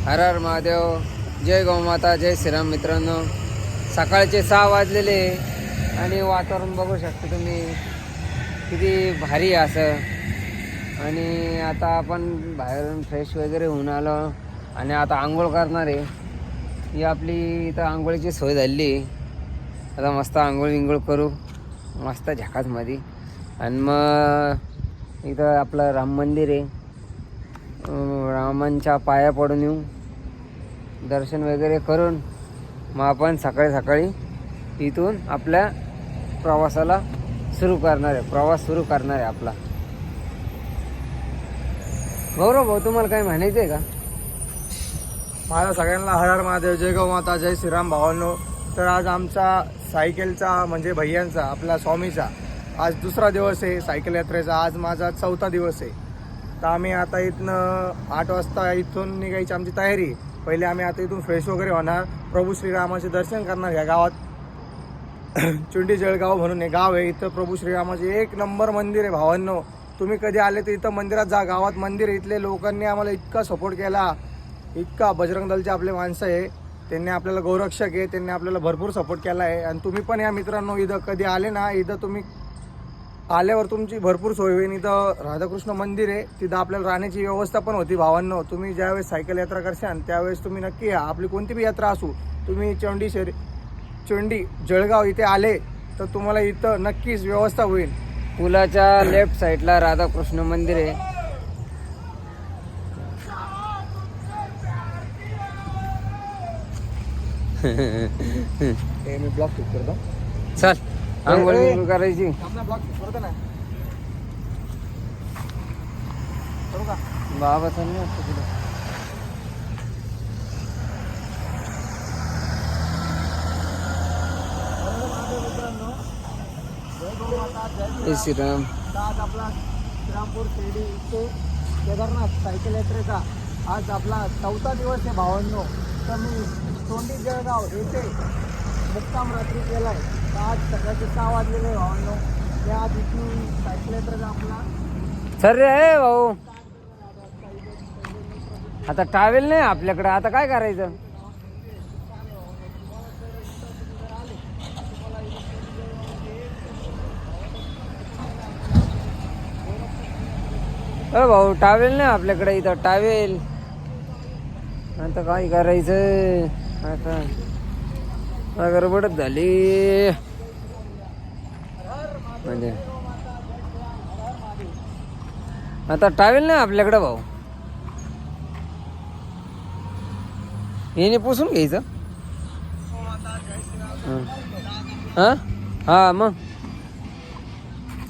हर हर महादेव. जय गौमाता, जय श्रीराम. मित्रांनो, सकाळचे 6 वाजलेले आणि वातावरण बघू शकता तुम्ही किती भारी आहे असं. आणि आता आपण बाहेरून फ्रेश वगैरे होऊन आलो आणि आता आंघोळ करणार आहे. ही आपली इथं आंघोळीची सोय झाली. आता मस्त आंघोळ करू मस्त झाकासमध्ये. आणि मग इथं आपलं राम मंदिर आहे, रामांच्या पाया पडून येऊ, दर्शन वगैरे करून मग आपण सकाळी सकाळी इथून आपल्या प्रवासाला प्रवास सुरू करणार आहे आपला. गौरव भाऊ, तुम्हाला काय म्हणायचं आहे का? माझ्या सगळ्यांना हर हर महादेव, जय गौमाता, जय श्रीराम भावांनो. तर आज आमचा सायकलचा म्हणजे भैयांचा आपला स्वामीचा आज दुसरा दिवस आहे सायकल यात्रेचा. आज माझा 4था दिवस आहे. तर आम्ही आता इथनं 8 वाजता इथून निघायची आमची तयारी. पहिले आम्ही आता इथून फ्रेश वगैरे होणार, प्रभू श्रीरामाचे दर्शन करणार. ह्या गावात चुंडी जळगाव म्हणून हे गाव आहे. इथं प्रभू श्रीरामाचे 1 नंबर मंदिर आहे भावांनो. तुम्ही कधी आले तर इथं मंदिरात जा. गावात मंदिर आहे. इथले लोकांनी आम्हाला इतका सपोर्ट केला, इतका. बजरंग दलचे आपले माणसं आहे, त्यांनी आपल्याला गौरक्षक आहे, त्यांनी आपल्याला भरपूर सपोर्ट केला आहे. आणि तुम्ही पण या मित्रांनो, इथं कधी आले ना, इथं तुम्ही आल्यावर तुमची भरपूर सोय होईल. इथं राधाकृष्ण मंदिर आहे, तिथं आपल्याला राहण्याची व्यवस्था पण होती भावांनो. तुम्ही ज्यावेळेस सायकल यात्रा करशाल त्यावेळेस तुम्ही नक्की या. आपली कोणती बी यात्रा असू, तुम्ही चोंडी जळगाव इथे आले तर तुम्हाला इथं नक्कीच व्यवस्था होईल. पुलाच्या लेफ्ट साईडला राधाकृष्ण मंदिर आहे. मी ब्लॉक क्लिक करतो. चल आंघोळ करायची. ब्लॉक करतो ना, करू का? बाबा चल ना पुढे. जय श्रीराम. आज आपला श्रीरामपूर शिर्डी ते केदारनाथ सायकल यात्रेचा आज आपला 4था दिवस आहे भावांनो. तर मी चोंडी जळगाव येथे मुक्काम रात्री केला आहे. तर आज सकाळचे 6 वाजलेले आहे भावांनो. ते आज इथून सायकल यात्रेचा आपला सर रे भाऊ, आता ट्रॅव्हल नाही आपल्याकडे, आता काय करायचं? अरे भाऊ, ट्रॅव्हल नाही आपल्याकडे इथं. ट्रॅव्हल आता काय करायचं? आता गडबडच झाली म्हणजे. आता ट्रॅव्हल नाही आपल्याकडे भाऊ. याने पुसून घ्यायचं. हां हां, मग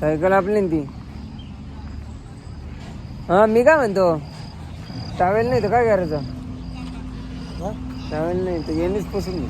सायकल आपली ना ती. हां, मी काय म्हणतो, ट्रॅव्हल नाही तर काय करायचं? ट्रॅव्हल नाही तर यानेच पुसून घे.